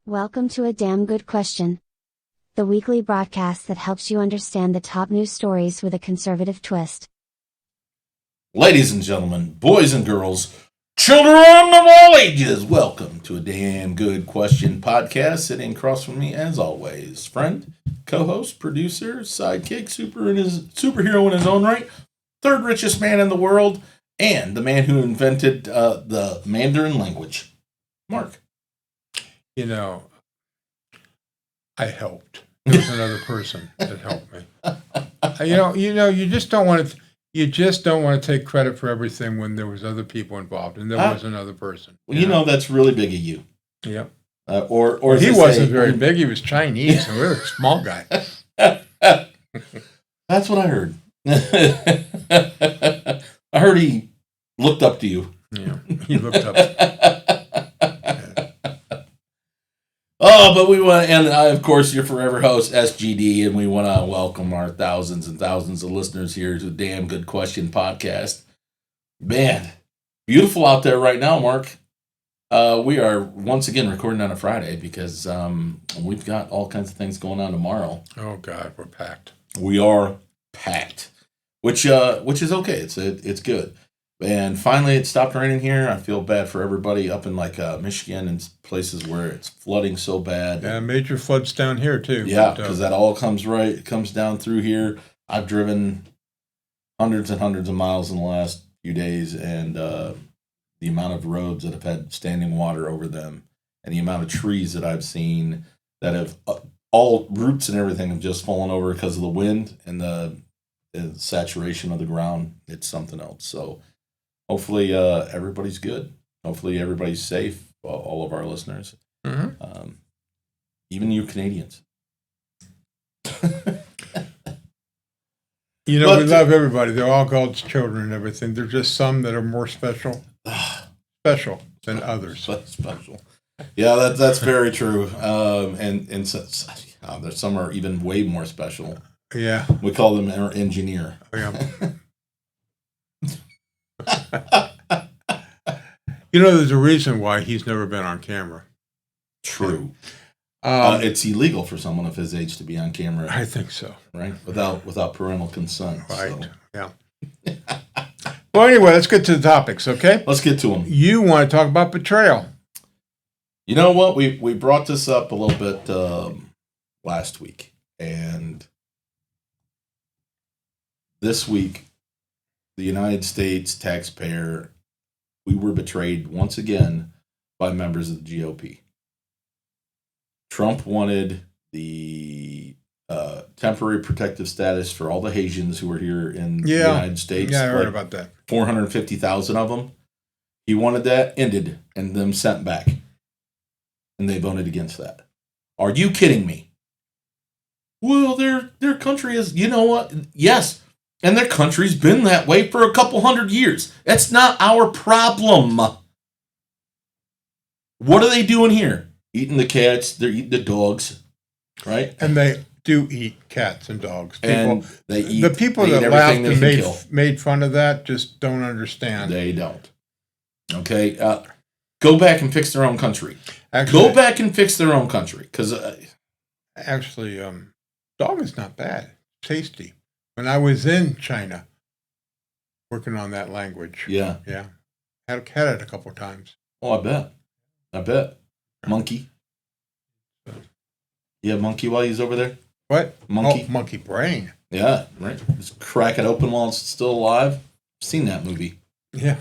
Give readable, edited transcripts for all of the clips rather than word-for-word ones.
Welcome to A Damn Good Question, the weekly broadcast that helps you understand the top news stories with a conservative twist. Ladies and gentlemen, boys and girls, children of all ages, welcome to A Damn Good Question podcast. Sitting across from me, as always, friend, co-host, producer, sidekick, superhero in his own right, third richest man in the world, and the man who invented the Mandarin language, Mark. You know, I helped. There was another person that helped me. You just don't want to. You just don't want to take credit for everything when there was other people involved, and there was another person. Well, that's really big of you. Yep. Or he wasn't very big. He was Chinese, and we were a small guy. That's what I heard. I heard he looked up to you. Yeah, he looked up. Oh, but we want, and of course, your forever host, SGD, and we want to welcome our thousands and thousands of listeners here to Damn Good Question podcast. Man, beautiful out there right now, Mark. We are once again recording on a Friday because we've got all kinds of things going on tomorrow. Oh God, we're packed. We are packed, which is okay. It's good. And finally, it stopped raining here. I feel bad for everybody up in Michigan and places where it's flooding so bad. Yeah, major floods down here too. Yeah, because that all comes down through here. I've driven hundreds and hundreds of miles in the last few days, and the amount of roads that have had standing water over them, and the amount of trees that I've seen that have all roots and everything have just fallen over because of the wind and the saturation of the ground. It's something else. So. Hopefully, everybody's good. Hopefully, everybody's safe. All of our listeners, even you Canadians. We love everybody. They're all God's children and everything. There's just some that are more special than others. Special. Yeah, that's very true. And there's some are even way more special. Yeah, we call them our engineer. Yeah. There's a reason why he's never been on camera. True. It's illegal for someone of his age to be on camera. I think so. Right? Without parental consent. Right. So. Yeah. Well, anyway, let's get to the topics, okay? Let's get to them. You want to talk about betrayal. You know what? We brought this up a little bit last week. And this week, the United States taxpayer, we were betrayed once again by members of the GOP. Trump wanted the temporary protective status for all the Haitians who were here in the United States. Yeah, I heard about that. 450,000 of them. He wanted that ended and them sent back. And they voted against that. Are you kidding me? Well, their country is, you know what? Yes. And their country's been that way for a couple hundred years. That's not our problem. What are they doing here? Eating the cats. They're eating the dogs. Right? And they do eat cats and dogs. And they eat. The people that laughed and made fun of that just don't understand. They don't. Okay? Go back and fix their own country. Actually, go back and fix their own country. Because dog is not bad. It's tasty. When I was in China, working on that language. Yeah. Had it a couple of times. Oh, I bet. Monkey. You have monkey while he's over there? What? Monkey? Oh, monkey brain. Yeah, right. Just crack it open while it's still alive. Seen that movie. Yeah.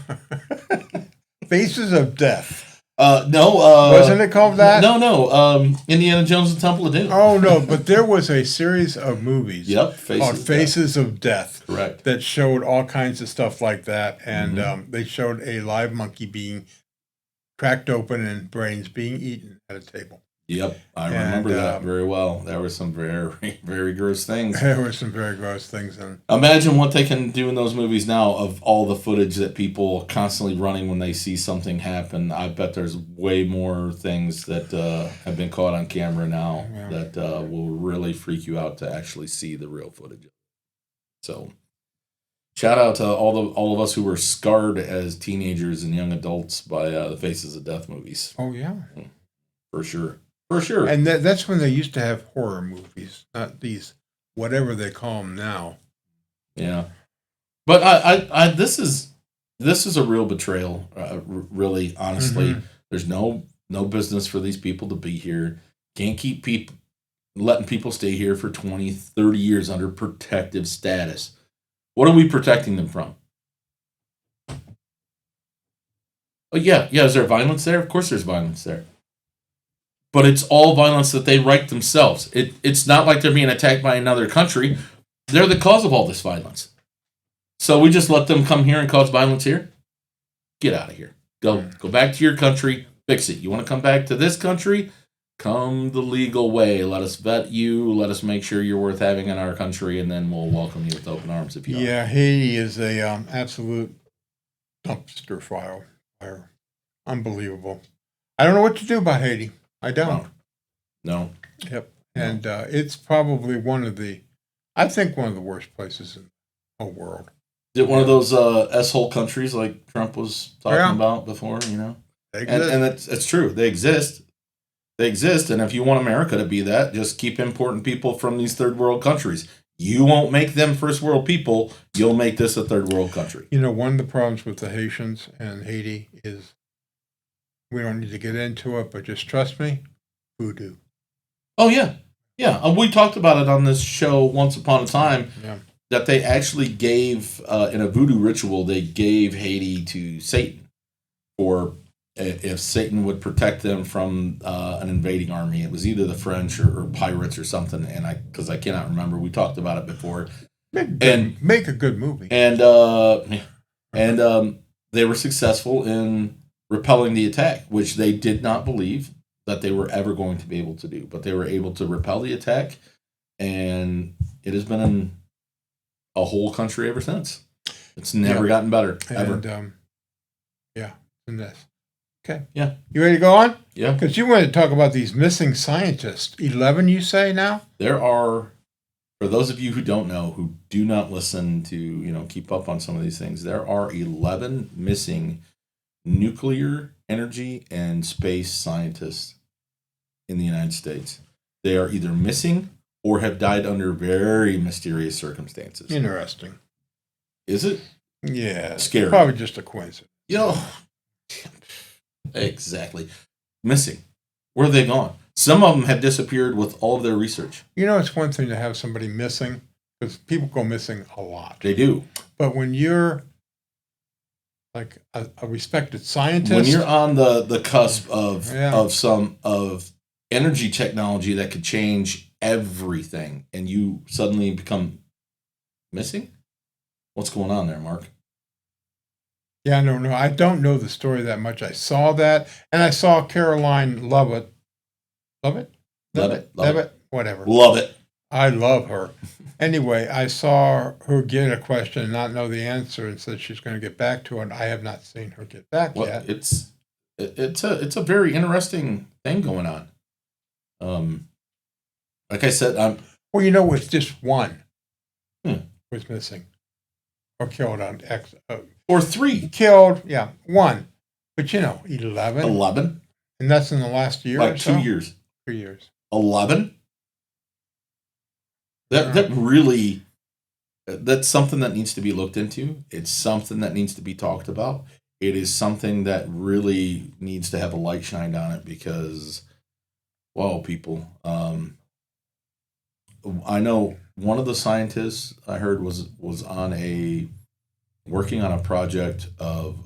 Faces of Death. No. Wasn't it called that? No. Indiana Jones and Temple of Doom. Oh, no, but there was a series of movies called Faces of Death. Correct. That showed all kinds of stuff like that. And they showed a live monkey being cracked open and brains being eaten at a table. Yep, I remember that very well. There were some very, very gross things. There were some very gross things. Imagine what they can do in those movies now of all the footage that people constantly running when they see something happen. I bet there's way more things that have been caught on camera now that will really freak you out to actually see the real footage. So, shout out to all of us who were scarred as teenagers and young adults by the Faces of Death movies. Oh, yeah. For sure. For sure. And that's when they used to have horror movies, not these whatever they call them now. Yeah, but I this is a real betrayal. Really, honestly, there's no business for these people to be here. Can't keep letting people stay here for 20, 30 years under protective status. What are we protecting them from? Oh yeah. Is there violence there? Of course, there's violence there. But it's all violence that they write themselves. It's not like they're being attacked by another country. They're the cause of all this violence. So we just let them come here and cause violence here? Get out of here. Go back to your country. Fix it. You want to come back to this country? Come the legal way. Let us vet you. Let us make sure you're worth having in our country, and then we'll welcome you with open arms if you are. Yeah, Haiti is a absolute dumpster fire. Unbelievable. I don't know what to do about Haiti. I don't. No. Yep. And it's probably one of the worst places in the whole world. Is it one of those S-hole countries like Trump was talking about before, you know? And it's true. They exist. And if you want America to be that, just keep importing people from these third world countries. You won't make them first world people. You'll make this a third world country. You know, one of the problems with the Haitians and Haiti is, we don't need to get into it, but just trust me, voodoo. Oh, yeah. Yeah. We talked about it on this show once upon a time. Yeah. That they actually gave, in a voodoo ritual, they gave Haiti to Satan for if Satan would protect them from an invading army. It was either the French or pirates or something, and because I cannot remember. We talked about it before. Make a good movie. And they were successful in repelling the attack, which they did not believe that they were ever going to be able to do. But they were able to repel the attack, and it has been in a whole country ever since. It's never gotten better, ever. And, and this. Okay. Yeah. You ready to go on? Yeah. Because you wanted to talk about these missing scientists. 11, you say now? There are, for those of you who don't know, who do not listen to, keep up on some of these things, there are 11 missing nuclear energy and space scientists in the United States. They are either missing or have died under very mysterious circumstances. Interesting. Is it? Yeah. Scary. Probably just a coincidence. Exactly. Missing. Where are they gone? Some of them have disappeared with all of their research. It's one thing to have somebody missing, because people go missing a lot. They do. But when you're like a respected scientist, when you're on the cusp of energy technology that could change everything, and you suddenly become missing, what's going on there, Mark? Yeah, I don't know. I don't know the story that much. I saw that, and I saw Caroline Lovett. Whatever. Love it. I love her. Anyway, I saw her get a question and not know the answer, and said she's going to get back to it. I have not seen her get back yet. It's a very interesting thing going on. Like I said, it's just one was missing or killed on X. Or 3. Killed, one. But 11. 11. And that's in the last year like or so? 2 years. 3 years. 11? That really, that's something that needs to be looked into. It's something that needs to be talked about. It is something that really needs to have a light shined on it because, people. I know one of the scientists I heard was working on a project of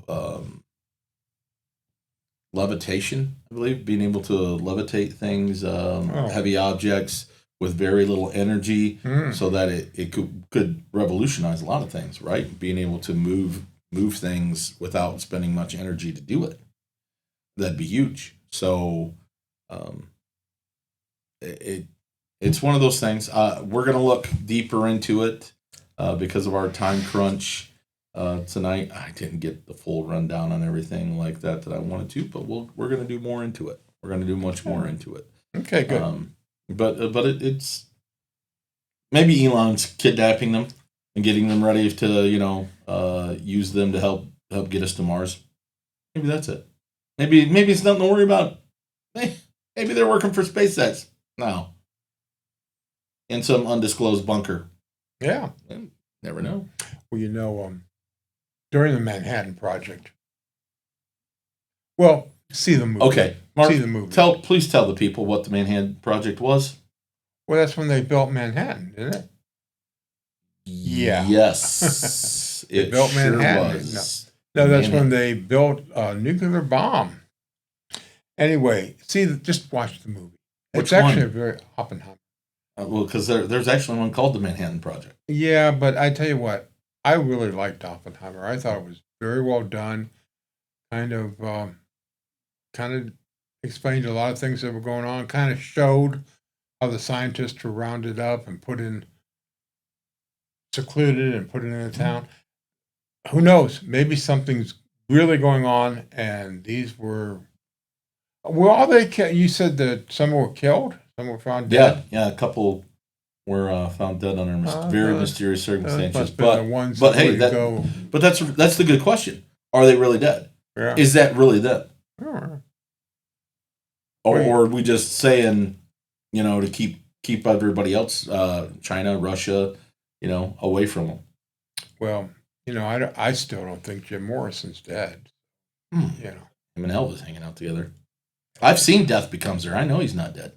levitation, I believe, being able to levitate things, heavy objects with very little energy, so that it could revolutionize a lot of things, right? Being able to move things without spending much energy to do it. That'd be huge. So it's one of those things. We're going to look deeper into it because of our time crunch. Tonight, I didn't get the full rundown on everything like that I wanted to, but we're going to do more into it. We're going to do much more into it. Okay, good. But it's maybe Elon's kidnapping them and getting them ready to use them to help get us to Mars. Maybe that's it. Maybe it's nothing to worry about. Maybe they're working for SpaceX now in some undisclosed bunker. Yeah. Never know. Well, during the Manhattan Project. Well, see the movie. Okay, Mark, See the movie. Please tell the people what the Manhattan Project was. Well, that's when they built Manhattan, isn't it? Yeah. Yes, They it built sure Manhattan. was. No, that's when they built a nuclear bomb. Anyway, just watch the movie. It's Which actually one? a very Oppenheimer. Well, because there's actually one called the Manhattan Project. Yeah, but I tell you what, I really liked Oppenheimer. I thought it was very well done. Kind of explained a lot of things that were going on. Kind of showed how the scientists were rounded up and secluded and put in a town. Who knows? Maybe something's really going on, and these were. Well, all you said that some were killed, some were found dead. Yeah, a couple were found dead under very mysterious circumstances. But hey, but that's the good question. Are they really dead? Yeah. Is that really them? Yeah. Or are we just saying, to keep everybody else, China, Russia, away from them? Well, I still don't think Jim Morrison's dead. Him and Elvis hanging out together. I've seen Death Becomes Her. I know he's not dead.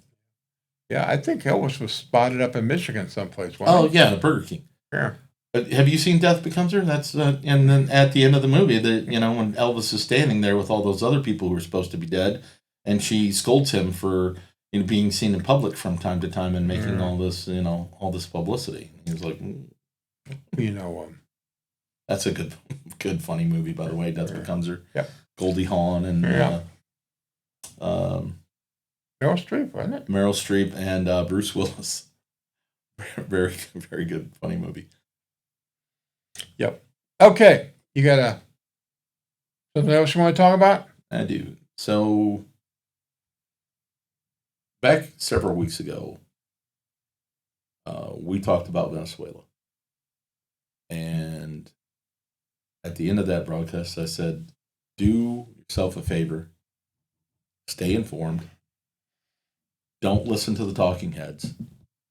Yeah, I think Elvis was spotted up in Michigan someplace. Yeah, the Burger King. Yeah. Have you seen Death Becomes Her? That's and then at the end of the movie, when Elvis is standing there with all those other people who are supposed to be dead, and she scolds him for being seen in public from time to time and making all this publicity. He's like, that's a good funny movie, by the way. Death Becomes Her. Yep. Goldie Hawn and Meryl Streep, wasn't it? Meryl Streep and Bruce Willis. Very, very good, funny movie. Yep. Okay, you got something else you want to talk about? I do. So, back several weeks ago, we talked about Venezuela. And at the end of that broadcast, I said, do yourself a favor. Stay informed. Don't listen to the talking heads.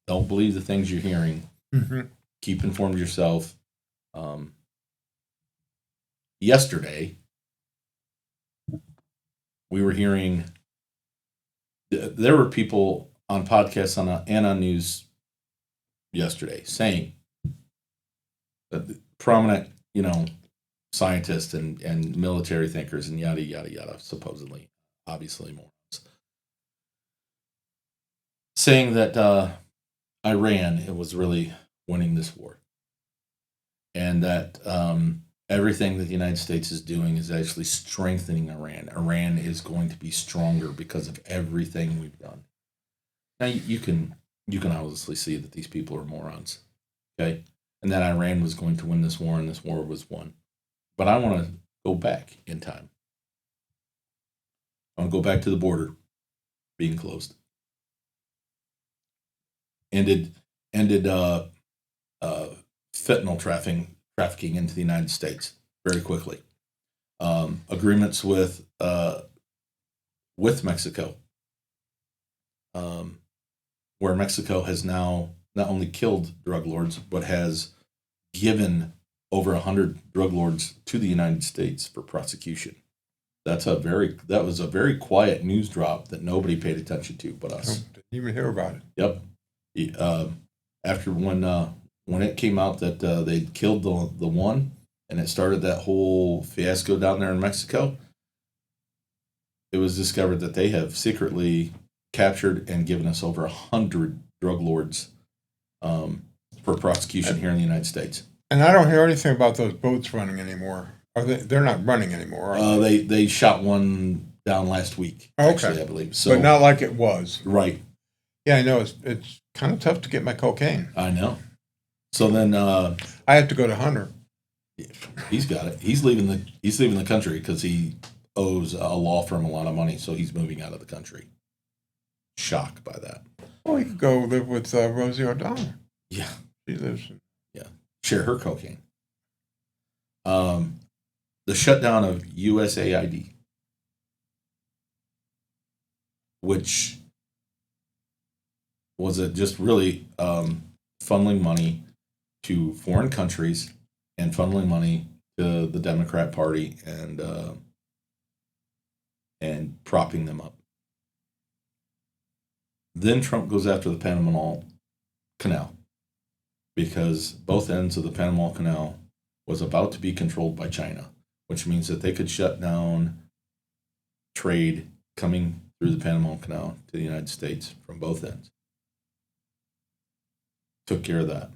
Don't believe the things you're hearing. Mm-hmm. Keep informed yourself. Yesterday, we were hearing, there were people on podcasts and on news yesterday saying that prominent, scientists and military thinkers and yada, yada, yada, supposedly, obviously morons, saying that Iran was really winning this war. And that everything that the United States is doing is actually strengthening Iran. Iran is going to be stronger because of everything we've done. Now, you can obviously see that these people are morons, okay? And that Iran was going to win this war, and this war was won. But I want to go back in time. I want to go back to the border being closed. Ended fentanyl trafficking into the United States very quickly. Agreements with Mexico, where Mexico has now not only killed drug lords, but has given over 100 drug lords to the United States for prosecution. That was a very quiet news drop that nobody paid attention to but us. Didn't even hear about it. Yep. After when it came out that they'd killed the one, and it started that whole fiasco down there in Mexico, it was discovered that they have secretly captured and given us over 100 drug lords for prosecution here in the United States. And I don't hear anything about those boats running anymore. They're not running anymore, are they? They shot one down last week, actually, I believe. So, but not like it was. Right. Yeah, I know. It's kind of tough to get my cocaine. I know. So then I have to go to Hunter. He's got it. He's leaving the country because he owes a law firm a lot of money, so he's moving out of the country. Shocked by that. Well, he could go live with Rosie O'Donnell. Yeah. She lives in... Yeah. Share her cocaine. The shutdown of USAID, which was it just really funneling money to foreign countries and funneling money to the Democrat Party and propping them up. Then Trump goes after the Panama Canal because both ends of the Panama Canal was about to be controlled by China, which means that they could shut down trade coming through the Panama Canal to the United States from both ends. Took care of that.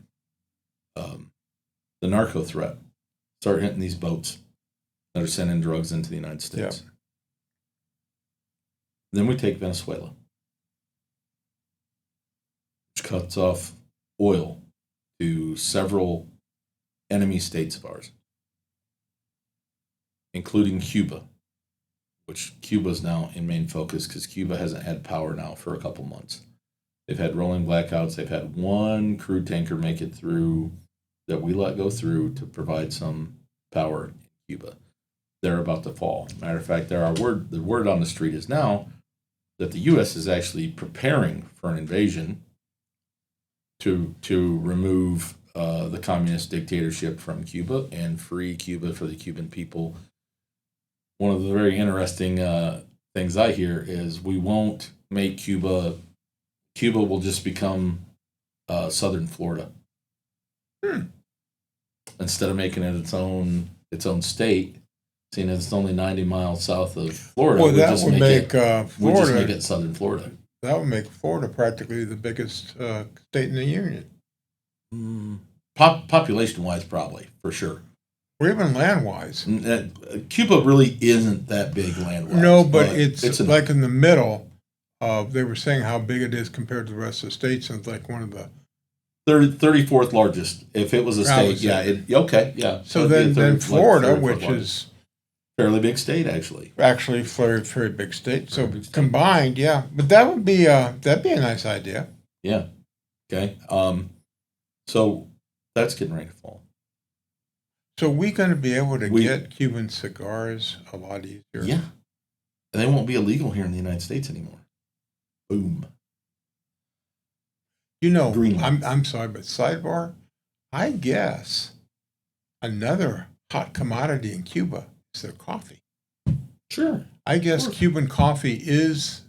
The narco threat. Start hitting these boats that are sending drugs into the United States. Yep. Then we take Venezuela, which cuts off oil to several enemy states of ours, including Cuba, which Cuba is now in main focus because Cuba hasn't had power now for a couple months. They've had rolling blackouts. They've had one crude tanker make it through that we let go through to provide some power in Cuba. They're about to fall. Matter of fact, the word on the street is now that the U.S. is actually preparing for an invasion to remove the communist dictatorship from Cuba and free Cuba for the Cuban people. One of the very interesting things I hear is we won't make Cuba will just become southern Florida. Instead of making it its own state, seeing as it's only 90 miles south of Florida, Well, that would make Florida. We'll just make it southern Florida. That would make Florida practically the biggest state in the union. Population-wise, probably, for sure. Or even land-wise. Cuba really isn't that big land-wise. No, but it's like in the middle. They were saying how big it is compared to the rest of the states, and it's like one of the 34th largest. If it was a state, yeah. So then Florida, which is fairly big state, actually very, very big state. So combined, yeah. But that would be that'd be a nice idea. Yeah. Okay. So that's getting ready to fall. So we're going to be able to get Cuban cigars a lot easier. Yeah. And they won't be illegal here in the United States anymore. Boom. You know, I'm sorry, but sidebar, I guess another hot commodity in Cuba is their coffee. Sure. I guess Cuban coffee is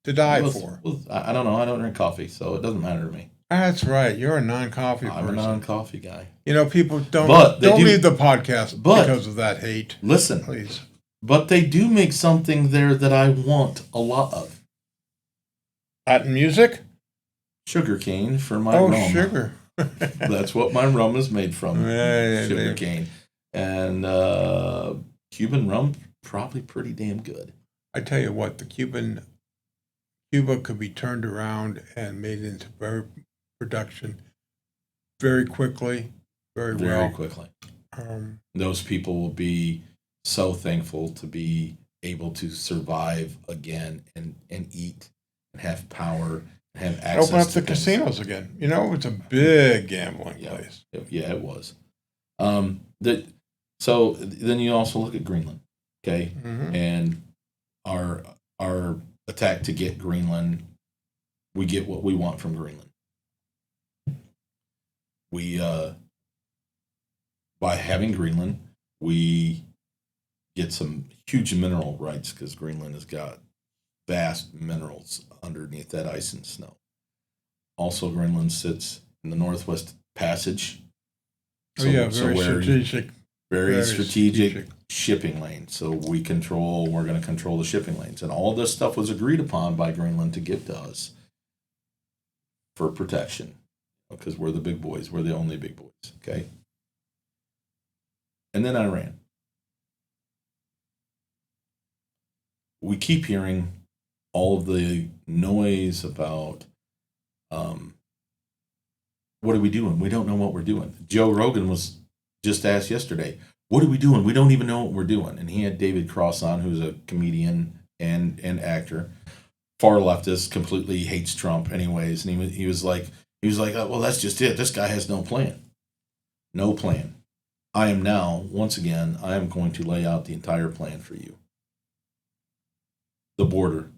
to die for. Well, I don't know. I don't drink coffee, so it doesn't matter to me. That's right. You're a non-coffee person. I'm a non-coffee guy. You know, people don't leave the podcast because of that hate. Listen, please. But they do make something there that I want a lot of. Latin music? Sugar cane for my rum. Oh, sugar. That's what my rum is made from. Sugar cane. And Cuban rum, probably pretty damn good. I tell you what, Cuba could be turned around and made into production very quickly, very well. Very quickly. Those people will be so thankful to be able to survive again and eat and have power and have access open up the casinos again. You know, it's a big gambling place. Yeah, it was. So then you also look at Greenland, okay? Mm-hmm. And our attack to get Greenland, we get what we want from Greenland. We by having Greenland, we get some huge mineral rights because Greenland has got vast minerals underneath that ice and snow. Also, Greenland sits in the Northwest Passage. Very strategic. Very strategic shipping lane. So we're going to control the shipping lanes. And all this stuff was agreed upon by Greenland to give to us for protection. Because we're the big boys. We're the only big boys. Okay? And then Iran. We keep hearing all of the noise about what are we doing? We don't know what we're doing. Joe Rogan was just asked yesterday, what are we doing? We don't even know what we're doing. And he had David Cross on, who's a comedian and actor. Far leftist, completely hates Trump anyways. And he was like, oh, well, that's just it. This guy has no plan. No plan. I am going to lay out the entire plan for you. The border.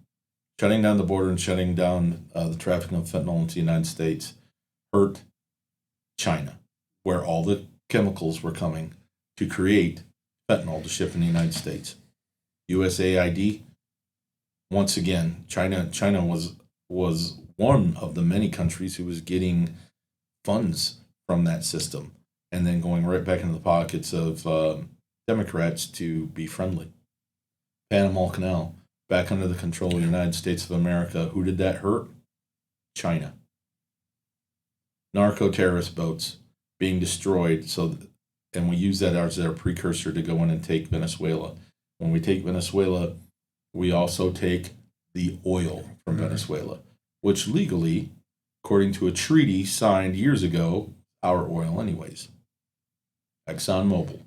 Shutting down the border and shutting down the trafficking of fentanyl into the United States hurt China, where all the chemicals were coming to create fentanyl to ship in the United States. USAID, once again, China was one of the many countries who was getting funds from that system and then going right back into the pockets of Democrats to be friendly. Panama Canal, back under the control of the United States of America. Who did that hurt? China. Narco-terrorist boats being destroyed, and we use that as our precursor to go in and take Venezuela. When we take Venezuela, we also take the oil from Venezuela, which legally, according to a treaty signed years ago, our oil anyways. ExxonMobil.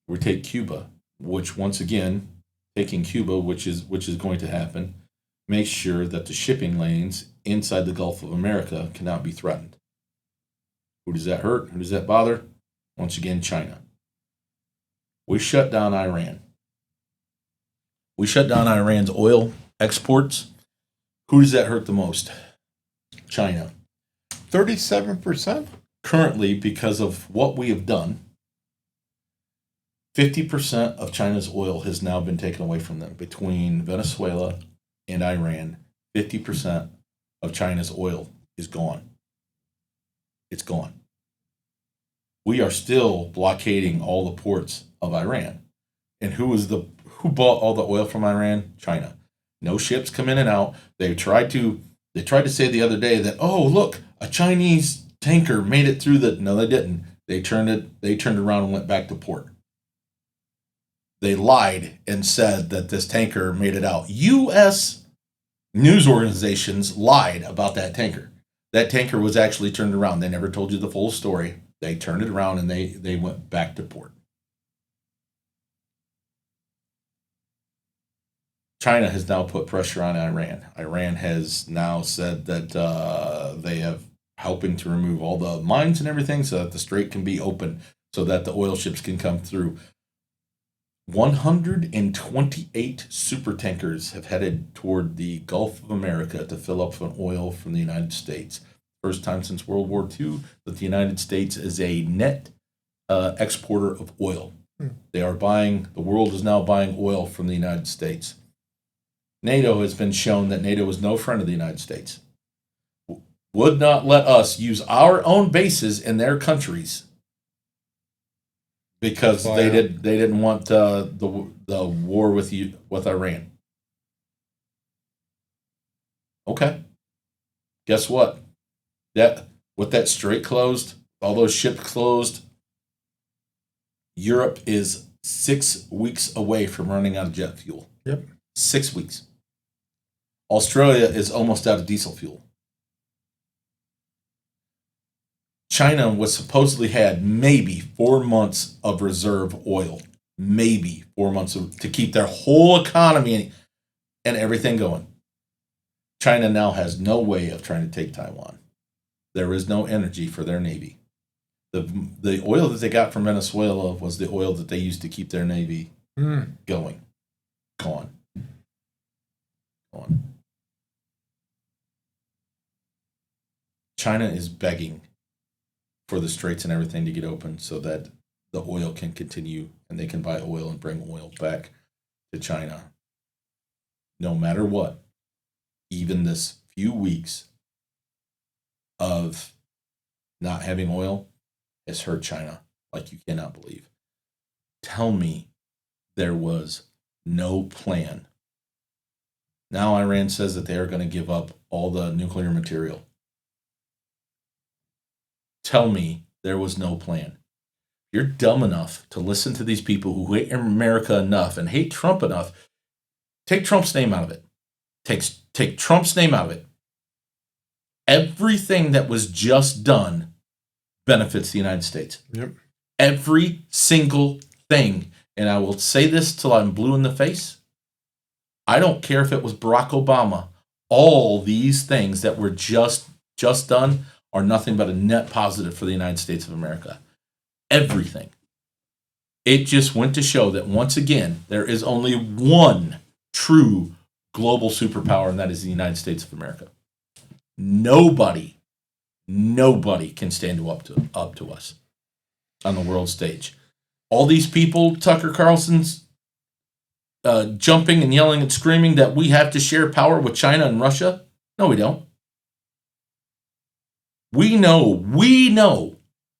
We take Cuba, which once again, taking Cuba, which is going to happen, makes sure that the shipping lanes inside the Gulf of America cannot be threatened. Who does that hurt? Who does that bother? Once again, China. We shut down Iran. We shut down Iran's oil exports. Who does that hurt the most? China. 37%? Currently, because of what we have done, 50% of China's oil has now been taken away from them. Between Venezuela and Iran, 50% of China's oil is gone. It's gone. We are still blockading all the ports of Iran. And who bought all the oil from Iran? China. No ships come in and out. They tried to say the other day that, oh, look, a Chinese tanker made it through the. No, they didn't. They turned around and went back to port. They lied and said that this tanker made it out. U.S. news organizations lied about that tanker. That tanker was actually turned around. They never told you the full story. They turned it around and they went back to port. China has now put pressure on Iran. Iran has now said that they have helping to remove all the mines and everything so that the strait can be open so that the oil ships can come through. 128 super tankers have headed toward the Gulf of America to fill up on oil from the United States. First time since World War II that the United States is a net exporter of oil. The world is now buying oil from the United States. NATO has been shown that NATO is no friend of the United States. Would not let us use our own bases in their countries because they didn't want the war with Iran. Okay, guess what? With that strait closed, all those ships closed, Europe is 6 weeks away from running out of jet fuel. Yep. 6 weeks. Australia is almost out of diesel fuel. China was supposedly had maybe 4 months of reserve oil. Maybe 4 months to keep their whole economy and everything going. China now has no way of trying to take Taiwan. There is no energy for their navy. The oil that they got from Venezuela was the oil that they used to keep their navy going. Gone. China is begging for the straits and everything to get open so that the oil can continue and they can buy oil and bring oil back to China. No matter what, even this few weeks of not having oil has hurt China like you cannot believe. Tell me there was no plan. Now Iran says that they are going to give up all the nuclear material. Tell me there was no plan. You're dumb enough to listen to these people who hate America enough and hate Trump enough. Take Trump's name out of it. Take Trump's name out of it. Everything that was just done benefits the United States. Yep. Every single thing. And I will say this till I'm blue in the face. I don't care if it was Barack Obama. All these things that were just done are nothing but a net positive for the United States of America. Everything. It just went to show that once again, there is only one true global superpower, and that is the United States of America. Nobody can stand up to us on the world stage. All these people, Tucker Carlson's jumping and yelling and screaming that we have to share power with China and Russia. No, we don't. We know.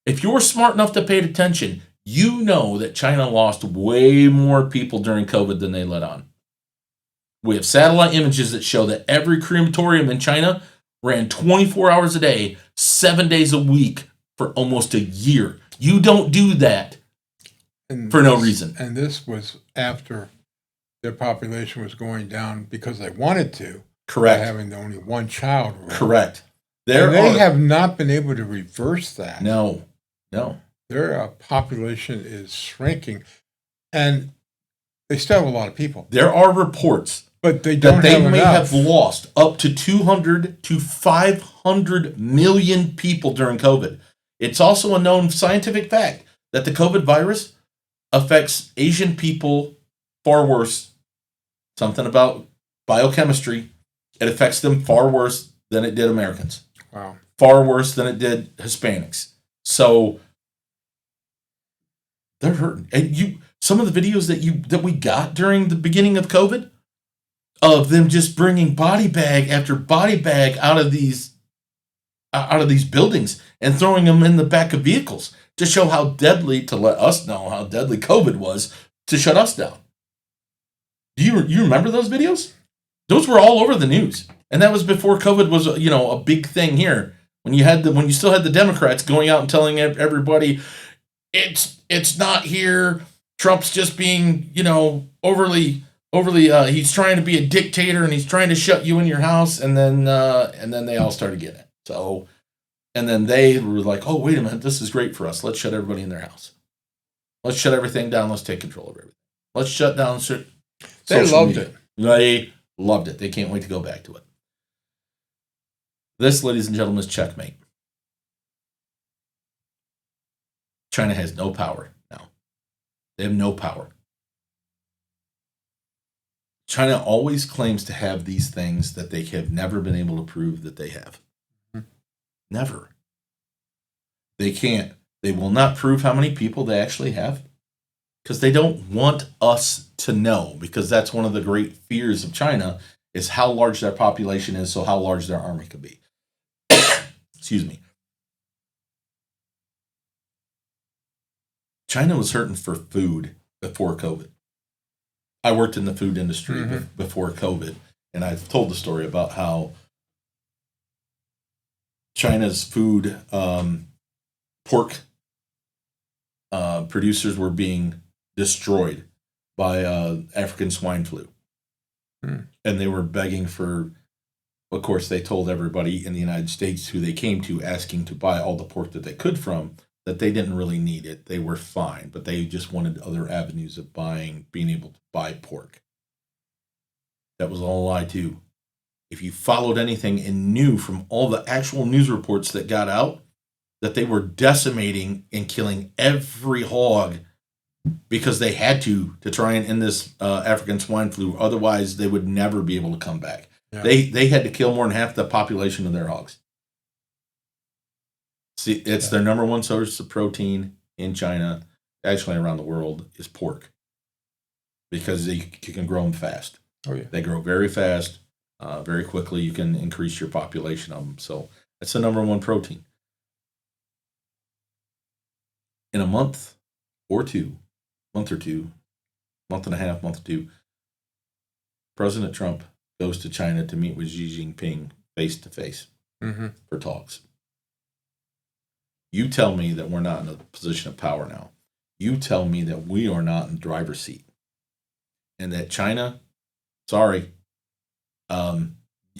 If you're smart enough to pay attention, you know that China lost way more people during COVID than they let on. We have satellite images that show that every crematorium in China ran 24 hours a day, 7 days a week for almost a year. You don't do that for no reason. And this was after their population was going down because they wanted to. Correct. By having only one child. Correct. They have not been able to reverse that. No. Their population is shrinking, and they still have a lot of people. There are reports but they don't that they have may enough. have lost up to 200 to 500 million people during COVID. It's also a known scientific fact that the COVID virus affects Asian people far worse. Something about biochemistry. It affects them far worse than it did Americans. Wow. Far worse than it did Hispanics. So they're hurting. And some of the videos that we got during the beginning of COVID of them just bringing body bag after body bag out of these buildings and throwing them in the back of vehicles to show how deadly, to let us know how deadly COVID was, to shut us down. Do you remember those videos? Those were all over the news, and that was before COVID was a big thing here. When you still had the Democrats going out and telling everybody it's not here. Trump's just being overly. He's trying to be a dictator and he's trying to shut you in your house, and then they all started getting it. So, and then they were like, "Oh, wait a minute, this is great for us. Let's shut everybody in their house. Let's shut everything down. Let's take control of everything. Let's shut down." They loved it. They loved it. They can't wait to go back to it. This, ladies and gentlemen, is Checkmate. China has no power now. They have no power. China always claims to have these things that they have never been able to prove that they have. Never. They can't. They will not prove how many people they actually have because they don't want us to know, because that's one of the great fears of China is how large their population is, so how large their army could be. Excuse me. China was hurting for food before COVID. I worked in the food industry before COVID, and I've told the story about how China's food pork producers were being destroyed by African swine flu. And they were begging for, of course, they told everybody in the United States who they came to asking to buy all the pork that they could from, that they didn't really need it. They were fine, but they just wanted other avenues of being able to buy pork. That was all a lie too. If you followed anything and knew from all the actual news reports that got out that they were decimating and killing every hog because they had to try and end this African swine flu. Otherwise, they would never be able to come back. Yeah. They had to kill more than half the population of their hogs. See, it's their number one source of protein in China, actually around the world, is pork. Because you can grow them fast. Oh, yeah. They grow very fast, very quickly. You can increase your population of them. So that's the number one protein. In a month or two, month and a half, month or two, President Trump goes to China to meet with Xi Jinping face to face for talks. You tell me that we're not in a position of power now. You tell me that we are not in the driver's seat. And that China, sorry,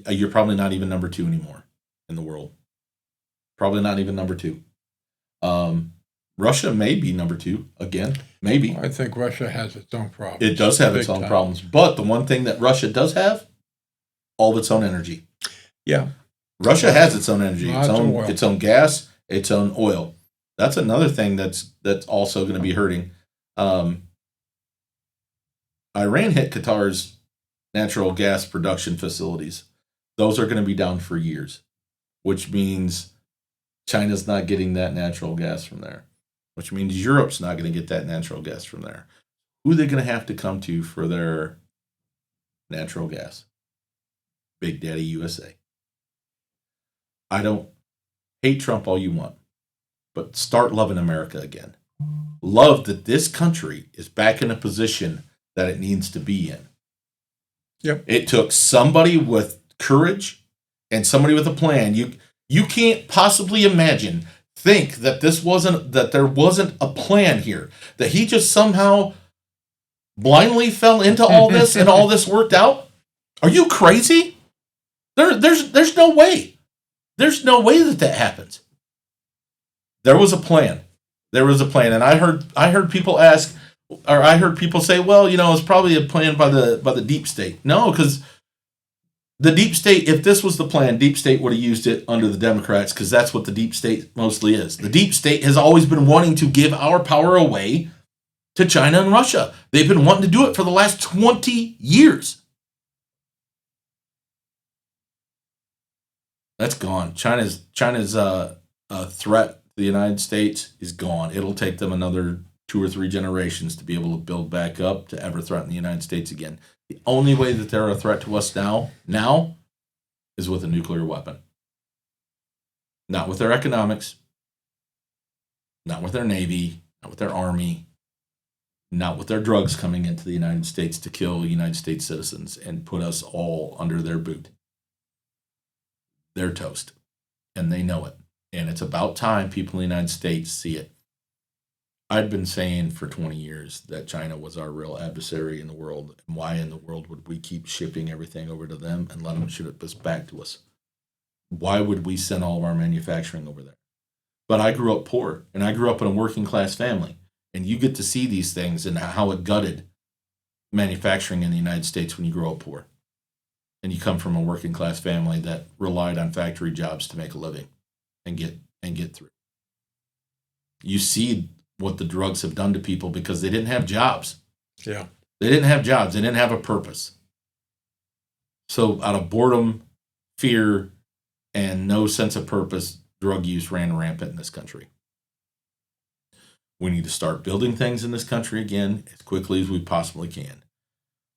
you're probably not even number 2 anymore in the world. Probably not even number 2. Russia may be number 2 again, maybe. I think Russia has its own problems. It does have its own problems. But the one thing that Russia does have, all of its own energy. Yeah. Russia has its own energy, its own gas, its own oil. That's another thing that's also going to be hurting. Iran hit Qatar's natural gas production facilities. Those are going to be down for years, which means China's not getting that natural gas from there, which means Europe's not going to get that natural gas from there. Who are they going to have to come to for their natural gas? Big Daddy USA. I don't hate Trump all you want, but start loving America again. Love that this country is back in a position that it needs to be in. Yep. It took somebody with courage and somebody with a plan. You can't possibly think that there wasn't a plan here, that he just somehow blindly fell into all this and all this worked out. Are you crazy? There's no way. There's no way that happens. There was a plan. And I heard people ask, or I heard people say, well, it's probably a plan by the deep state. No, because the deep state, if this was the plan, deep state would have used it under the Democrats, because that's what the deep state mostly is. The deep state has always been wanting to give our power away to China and Russia. They've been wanting to do it for the last 20 years. That's gone. China's threat to the United States is gone. It'll take them another 2 or 3 generations to be able to build back up to ever threaten the United States again. The only way that they're a threat to us now is with a nuclear weapon. Not with their economics, not with their navy, not with their army, not with their drugs coming into the United States to kill United States citizens and put us all under their boot. They're toast, and they know it. And it's about time people in the United States see it. I'd been saying for 20 years that China was our real adversary in the world. And why in the world would we keep shipping everything over to them and let them ship us back to us? Why would we send all of our manufacturing over there? But I grew up poor, and I grew up in a working class family. And you get to see these things and how it gutted manufacturing in the United States when you grow up poor. And you come from a working class family that relied on factory jobs to make a living and get through. You see what the drugs have done to people because they didn't have jobs. Yeah. They didn't have jobs. They didn't have a purpose. So out of boredom, fear, and no sense of purpose, drug use ran rampant in this country. We need to start building things in this country again as quickly as we possibly can.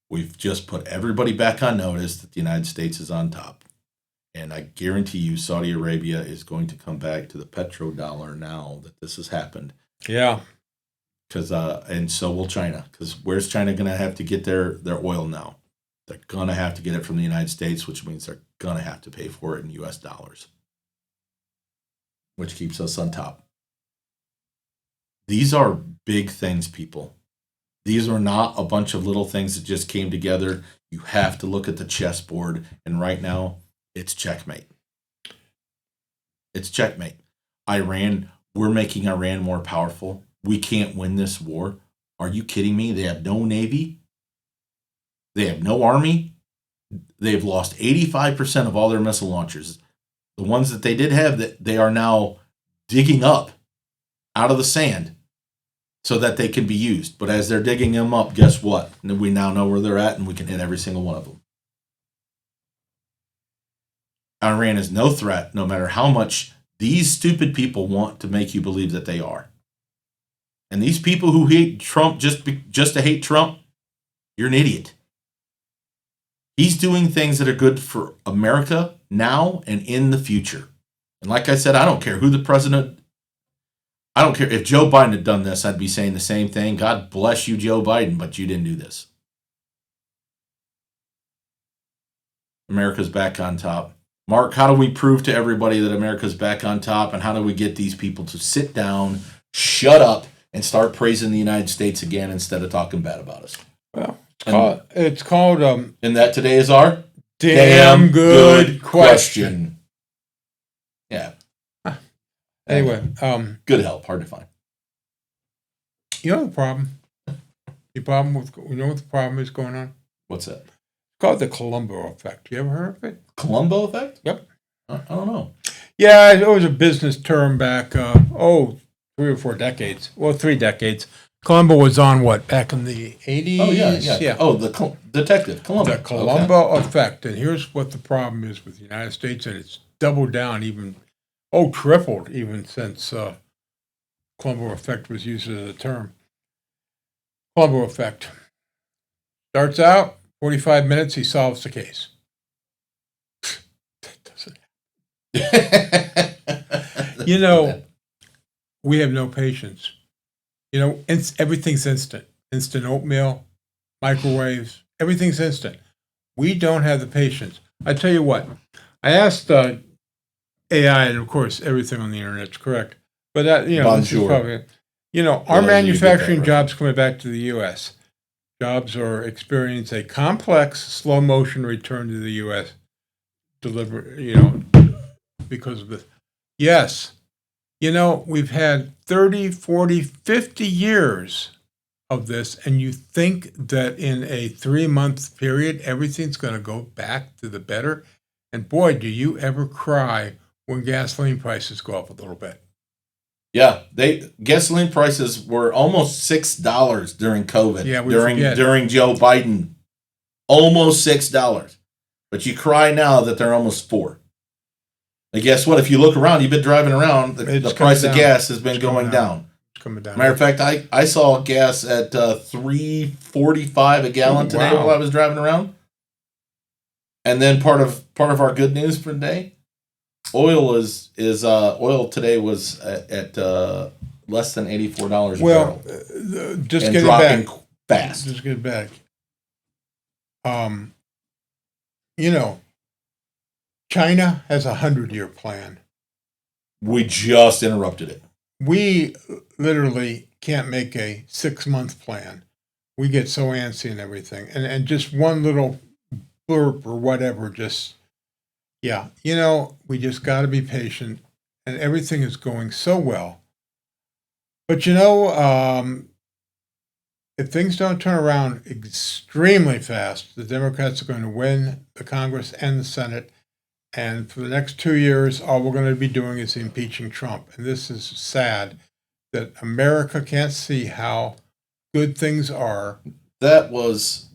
We've just put everybody back on notice that the United States is on top. And I guarantee you Saudi Arabia is going to come back to the petrodollar now that this has happened. Yeah. And so will China. Because where's China going to have to get their oil now? They're going to have to get it from the United States, which means they're going to have to pay for it in U.S. dollars, which keeps us on top. These are big things, people. These are not a bunch of little things that just came together. You have to look at the chessboard, and right now, it's checkmate. It's checkmate. Iran, we're making Iran more powerful. We can't win this war. Are you kidding me? They have no navy. They have no army. They've lost 85% of all their missile launchers. The ones that they did have, that they are now digging up out of the sand so that they can be used. But as they're digging them up, guess what? We now know where they're at, and we can hit every single one of them. Iran is no threat, no matter how much these stupid people want to make you believe that they are. And these people who hate Trump just to hate Trump, you're an idiot. He's doing things that are good for America now and in the future. And like I said, I don't care who the president. I don't care if Joe Biden had done this, I'd be saying the same thing. God bless you, Joe Biden, but you didn't do this. America's back on top. Mark, how do we prove to everybody that America's back on top, and how do we get these people to sit down, shut up, and start praising the United States again instead of talking bad about us? Well, it's called and that today is our damn good question. Yeah. Anyway, good help, hard to find. You know the problem? You know what the problem is going on? What's that? It's called the Colombo effect. You ever heard of it? Colombo effect? Yep. I don't know. Yeah, it was a business term back, 3 or 4 decades. Well, 3 decades. Columbo was on what, back in the 80s? Oh, yeah. Oh, the detective, Columbo. The Columbo effect. And here's what the problem is with the United States, and it's doubled down tripled even since Columbo effect was used as a term. Columbo effect. Starts out, 45 minutes, he solves the case. That doesn't we have no patience. Everything's instant. Instant oatmeal, microwaves, everything's instant. We don't have the patience. I tell you what, I asked AI, and of course, everything on the internet's correct. But this is probably, our manufacturing jobs coming back to the U.S. Jobs are experiencing a complex, slow motion return to the U.S. Because of this. Yes. We've had 30, 40, 50 years of this, and you think that in a 3-month period, everything's going to go back to the better? And boy, do you ever cry when gasoline prices go up a little bit. Yeah, gasoline prices were almost $6 during COVID. Yeah, during Joe Biden, almost $6. But you cry now that they're almost $4. And guess what? If you look around, you've been driving around, the price of gas has been going down. It's coming down. Matter of fact, I saw gas at $3.45 a gallon today while I was driving around. And then part of our good news for the day, oil oil today was at less than $84 a barrel. Just getting back fast. Just get back. China has a 100-year plan. We just interrupted it. We literally can't make a 6-month plan. We get so antsy and everything. And just one little blurb or whatever, we just got to be patient. And everything is going so well. But if things don't turn around extremely fast, the Democrats are going to win the Congress and the Senate. And for the next 2 years, all we're going to be doing is impeaching Trump. And this is sad that America can't see how good things are. That was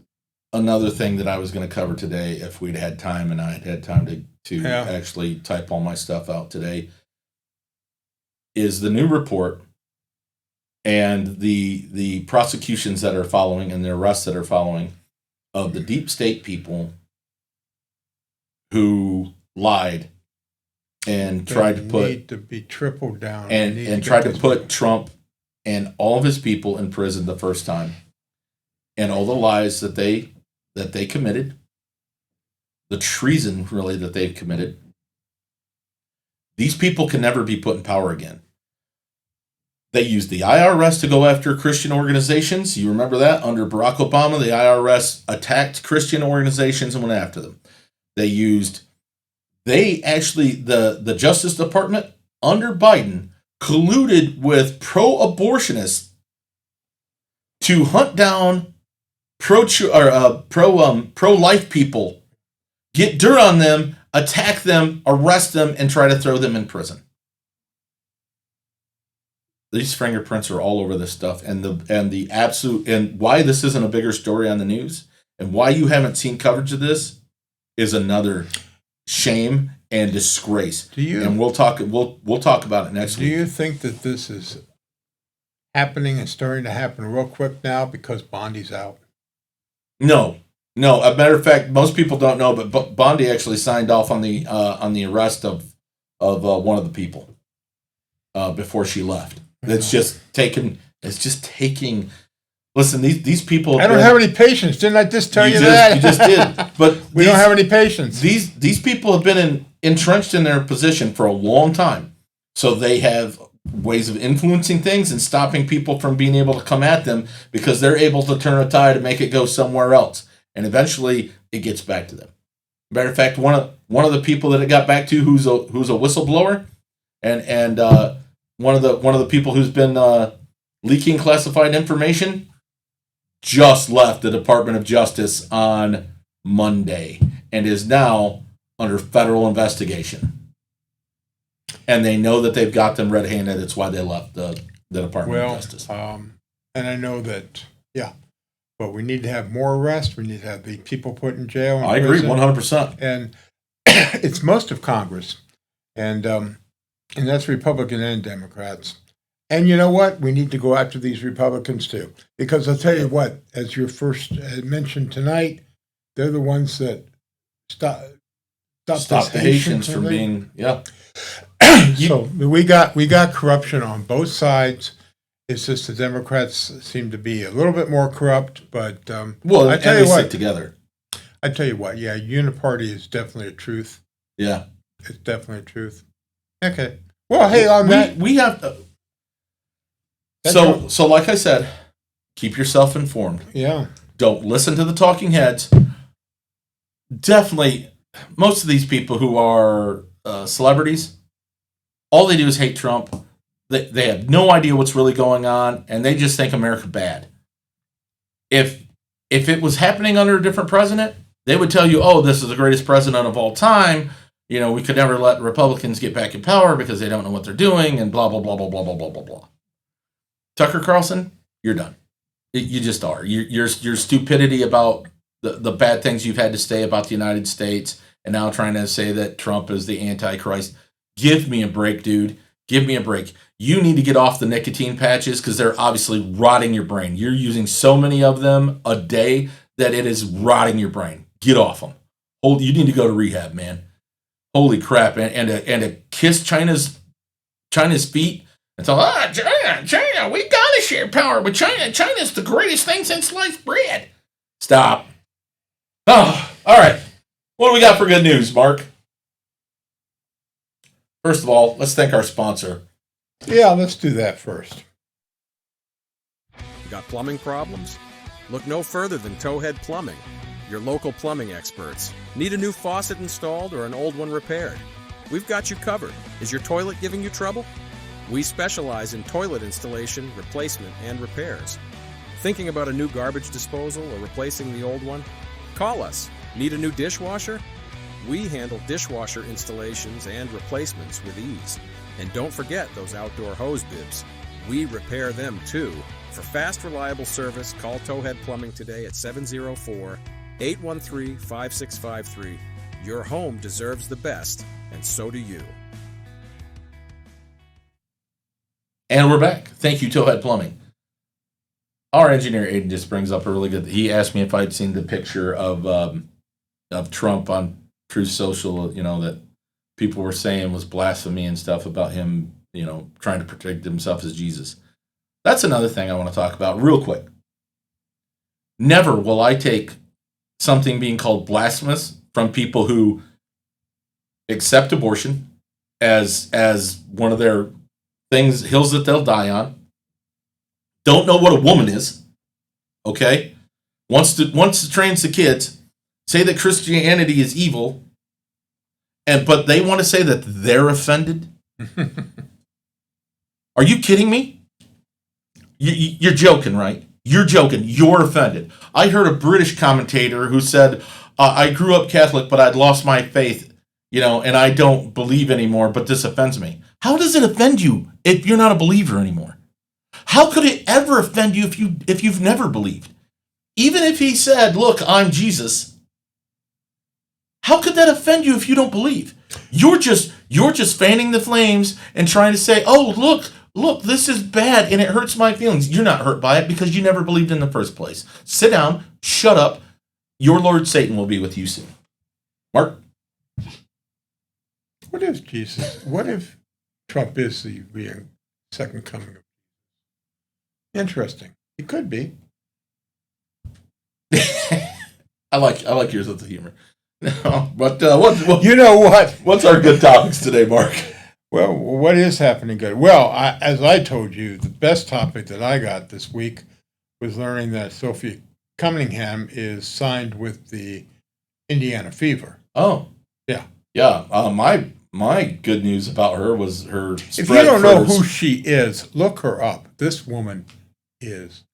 another thing that I was going to cover today if we'd had time, and I had time to actually type all my stuff out today, is the new report and the prosecutions that are following and the arrests that are following of the deep state people who lied and tried to be tripled down and tried to put Trump and all of his people in prison the first time, and all the lies that they committed, the treason really that they've committed. These people can never be put in power again. They used the IRS to go after Christian organizations. You remember that? Under Barack Obama, the IRS attacked Christian organizations and went after them. The Justice Department under Biden colluded with pro-abortionists to hunt down pro-life people, get dirt on them, attack them, arrest them, and try to throw them in prison. These fingerprints are all over this stuff, and why this isn't a bigger story on the news, and why you haven't seen coverage of this, is another shame and disgrace. And we'll talk about it next week. Do you think that this is happening and starting to happen real quick now because Bondi's out? No. A matter of fact, most people don't know, but Bondi actually signed off on the arrest of one of the people before she left. It's just taking. Listen, these people. I don't have any patience. Didn't I just tell you that? You just did. But we don't have any patience. These people have been entrenched in their position for a long time, so they have ways of influencing things and stopping people from being able to come at them because they're able to turn a tide and make it go somewhere else, and eventually it gets back to them. Matter of fact, one of the people that it got back to, who's a whistleblower, and one of the people who's been leaking classified information, just left the Department of Justice on Monday and is now under federal investigation. And they know that they've got them red-handed. It's why they left the Department of Justice. And And I know that, but we need to have more arrests. We need to have the people put in jail. I agree 100%. And it's most of Congress. And that's Republican and Democrats. And you know what? We need to go after these Republicans too. Because I'll tell you what, as your first mentioned tonight, they're the ones that stop the Haitians from being, So we got corruption on both sides. It's just the Democrats seem to be a little bit more corrupt, but well, I tell you what, stick together. I tell you what, uniparty is definitely a truth. Yeah, it's definitely a truth. Okay. Well, hey, on that we have. So like I said, keep yourself informed. Yeah. Don't listen to the talking heads. Definitely, most of these people who are celebrities, all they do is hate Trump. They have no idea what's really going on, and they just think America bad. If it was happening under a different president, they would tell you, "Oh, this is the greatest president of all time. You know, we could never let Republicans get back in power because they don't know what they're doing," and blah blah blah blah blah blah blah blah blah. Tucker Carlson, you're done. You just are. Your stupidity about the bad things you've had to say about the United States, and now trying to say that Trump is the Antichrist. Give me a break, dude. Give me a break. You need to get off the nicotine patches because they're obviously rotting your brain. You're using so many of them a day that it is rotting your brain. Get off them. You need to go to rehab, man. Holy crap! And to kiss China's feet and tell China, we gotta share power with China. China's the greatest thing since sliced bread. Stop. Oh, all right. What do we got for good news, Mark? First of all, let's thank our sponsor. Yeah, let's do that first. Got plumbing problems? Look no further than Towhead Plumbing, your local plumbing experts. Need a new faucet installed or an old one repaired? We've got you covered. Is your toilet giving you trouble? We specialize in toilet installation, replacement, and repairs. Thinking about a new garbage disposal or replacing the old one? Call us. Need a new dishwasher? We handle dishwasher installations and replacements with ease. And don't forget those outdoor hose bibs. We repair them too. For fast, reliable service, call Towhead Plumbing today at 704-813-5653. Your home deserves the best, and so do you. And we're back. Thank you, Towhead Plumbing. Our engineer, Aiden, just brings up a really good... He asked me if I'd seen the picture of Trump on Truth Social, that people were saying was blasphemy and stuff about him, trying to protect himself as Jesus. That's another thing I want to talk about real quick. Never will I take something being called blasphemous from people who accept abortion as one of their hills that they'll die on. Don't know what a woman is. Okay? Wants to train the kids. Say that Christianity is evil, but they want to say that they're offended? Are you kidding me? You're joking, right? You're joking. You're offended. I heard a British commentator who said, I grew up Catholic, but I'd lost my faith, and I don't believe anymore, but this offends me. How does it offend you if you're not a believer anymore? How could it ever offend you if you've never believed? Even if he said, look, I'm Jesus, how could that offend you if you don't believe? You're just fanning the flames and trying to say, oh, look, this is bad and it hurts my feelings. You're not hurt by it because you never believed in the first place. Sit down, shut up. Your Lord Satan will be with you soon. Mark? What if Trump is the second coming of... Interesting. It could be. I like your sense of humor. No, but what you know what? What's our good topics today, Mark? Well, what is happening good? Well, as I told you, the best topic that I got this week was learning that Sophie Cunningham is signed with the Indiana Fever. Oh, yeah. My good news about her was her. If you don't know who she is, look her up. This woman is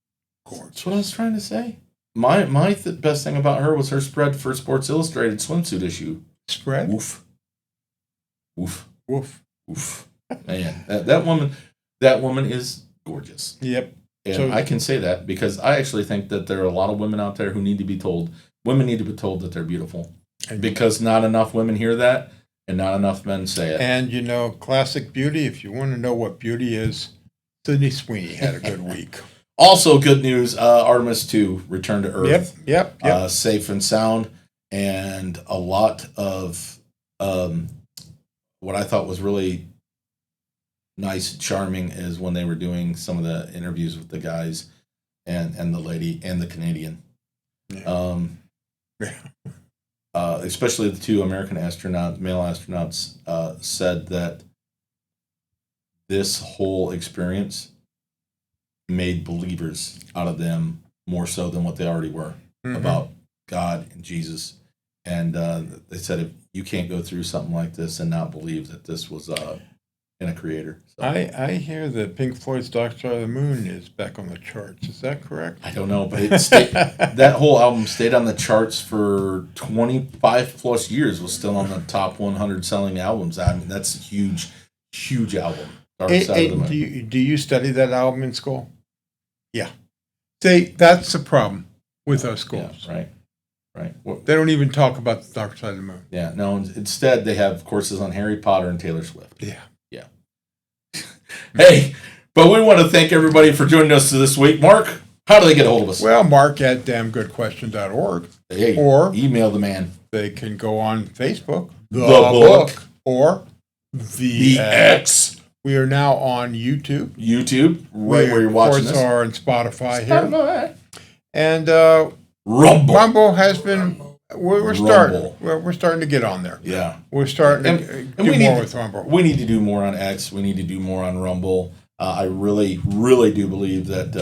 gorgeous. That's what I was trying to say. My best thing about her was her spread for Sports Illustrated swimsuit issue. Spread? Woof. Woof. Man, that woman is gorgeous. Yep. And I can say that because I actually think that there are a lot of women out there who need to be told. Women need to be told that they're beautiful. Because not enough women hear that, and not enough men say it. And, classic beauty, if you want to know what beauty is, Sydney Sweeney had a good week. Also, good news, Artemis 2 returned to Earth. Yep. Safe and sound. And a lot of what I thought was really nice and charming is when they were doing some of the interviews with the guys and the lady and the Canadian. Yeah. Especially the two American male astronauts, said that this whole experience made believers out of them more so than what they already were about God and Jesus. And they said, if you can't go through something like this and not believe that this was in a creator. So, I hear that Pink Floyd's Dark Side of the Moon is back on the charts. Is that correct? I don't know, but that whole album stayed on the charts for 25 plus years, was still on the top 100 selling albums. I mean, that's a huge, huge album. Dark Side of the Moon. Do you study that album in school? Yeah. See, that's the problem with those schools. Yeah, right. Well, they don't even talk about the Dark Side of the Moon. Yeah, no, instead they have courses on Harry Potter and Taylor Swift. Yeah. Hey, but we want to thank everybody for joining us this week. Mark, how do they get a hold of us? Well, mark@damngoodquestion.org. Hey, or email the man. They can go on Facebook, The Book, or the X. We are now on YouTube, right where you're watching this. Are on Spotify here. And Rumble has been. We're starting. We're starting to get on there. Yeah, we're starting to do more with Rumble. We need to do more on X. We need to do more on Rumble. I really, really do believe that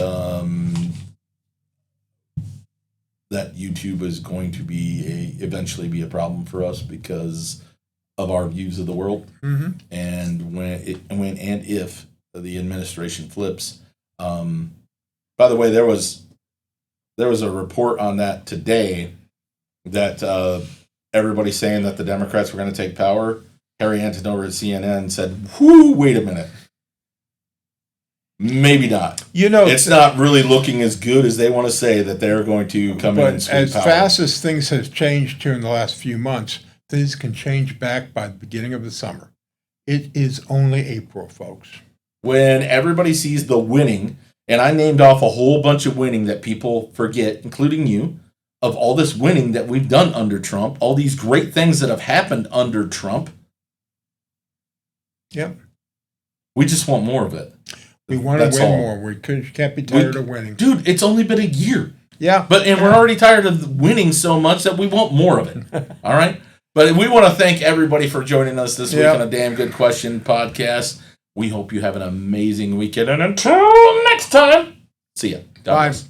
that YouTube is going to eventually be a problem for us because of our views of the world. Mm-hmm. And when and if the administration flips. By the way, there was a report on that today. That everybody's saying that the Democrats were going to take power. Harry Anton over at CNN said, wait a minute. Maybe not. It's not really looking as good as they want to say that they're going to come in and sweep as power. Fast as things have changed here in the last few months, things can change back by the beginning of the summer. It is only April, folks. When everybody sees the winning, and I named off a whole bunch of winning that people forget, including you, of all this winning that we've done under Trump, all these great things that have happened under Trump. Yep. We just want more of it. We want to win more. We can't be tired of winning. Dude, it's only been a year. Yeah. And we're already tired of winning so much that we want more of it. All right? But we want to thank everybody for joining us this week on a Damn Good Question podcast. We hope you have an amazing weekend. And until next time, see ya. God bless.